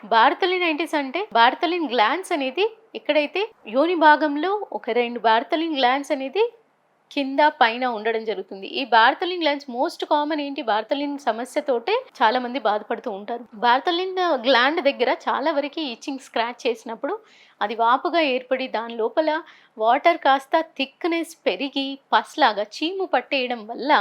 బార్తలినైటిస్ అంటే బార్తలిన్ గ్లాండ్స్ అనేది ఎక్కడైతే యోని భాగంలో ఒక 2 బార్తలిన్ గ్లాండ్స్ అనేది కింద, పైన ఉండడం జరుగుతుంది. ఈ బార్తలిన్ గ్లాండ్స్ మోస్ట్ కామన్ ఏంటి? బార్తలిన్ సమస్యతోటే చాలా మంది బాధపడుతూ ఉంటారు. బార్తలిన్ గ్లాండ్ దగ్గర చాలా వరకి ఇచ్చింగ్ స్క్రాచ్ చేసినప్పుడు అది వాపుగా ఏర్పడి దాని లోపల వాటర్ కాస్త థిక్‌నెస్ పెరిగి పస్‌లాగా చీము పట్టేయడం వల్ల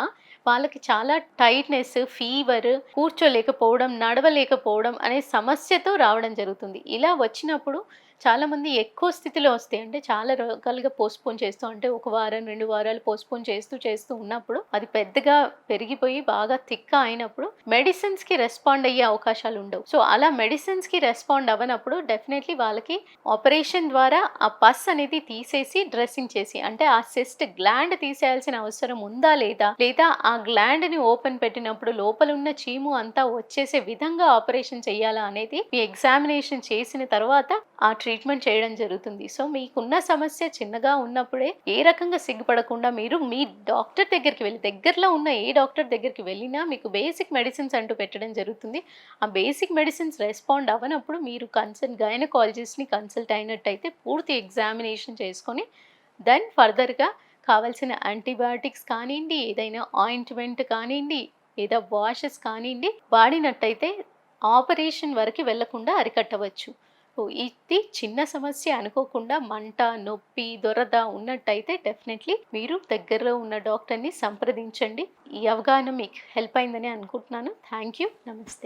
వాళ్ళకి చాలా టైట్‌నెస్, ఫీవర్, కూర్చోలేకపోవడం, నడవలేకపోవడం అనే సమస్యతో రావడం జరుగుతుంది. ఇలా వచ్చినప్పుడు చాలామంది ఎక్కువ స్థితిలో వస్తాయి. అంటే చాలా రకాలుగా పోస్ట్‌పోన్ చేస్తూ అంటే ఒక వారం, 2 వారాలు పోస్ట్‌పోన్ చేస్తూ ఉన్నప్పుడు అది పెద్దగా పెరిగిపోయి బాగా థిక్‌గా అయినప్పుడు మెడిసిన్స్‌కి రెస్పాండ్ అయ్యే అవకాశాలు ఉండవు. సో, అలా మెడిసిన్స్‌కి రెస్పాండ్ అవ్వనప్పుడు డెఫినైట్‌లీ వాళ్ళకి ఆపరేషన్ ద్వారా ఆ పస్ అనేది తీసేసి డ్రెస్సింగ్ చేసి అంటే ఆ సిస్ట్ గ్లాండ్ తీసేయాల్సిన అవసరం ఉందా లేదా? లేదా ఆ గ్లాండ్‌ని ఓపెన్ పెట్టినప్పుడు లోపలున్న చీము అంతా వచ్చేసే విధంగా ఆపరేషన్ చేయాలా అనేది మీ ఎగ్జామినేషన్ చేసిన తర్వాత ఆ ట్రీట్మెంట్ చేయడం జరుగుతుంది. సో, మీకున్న సమస్య చిన్నగా ఉన్నప్పుడే ఏ రకంగా సిగ్గుపడకుండా మీరు మీ డాక్టర్ దగ్గరికి వెళ్లి దగ్గరలో ఉన్న ఏ డాక్టర్ దగ్గరికి వెళ్ళినా మీకు బేసిక్ మెడిసిన్స్ అంటూ పెట్టడం జరుగుతుంది. ఆ బేసిక్ మెడిసిన్స్ రెస్పాండ్ అవ్వనప్పుడు మీరు గైనకాలజిస్ట్‌ని కన్సల్ట్ అయినట్టయితే పూర్తి ఎగ్జామినేషన్ చేసుకొని దెన్ ఫర్దర్‌గా కావాల్సిన యాంటీబయాటిక్స్ కానియండి, ఏదైనా ఆయింట్‌మెంట్ కానియండి, లేదా వాషెస్ కానియండి వాడినట్టయితే ఆపరేషన్ వరకి వెళ్ళకుండా అరికట్టవచ్చు. సో, ఇది చిన్న సమస్య అనుకోకుండా మంట, నొప్పి, దురద ఉన్నట్టయితే డెఫినెట్‌లీ మీరు దగ్గరలో ఉన్న డాక్టర్‌ని సంప్రదించండి. ఈ అవగాహన మీకు హెల్ప్ అయిందని అనుకుంటున్నాను. Thank you. నమస్తే.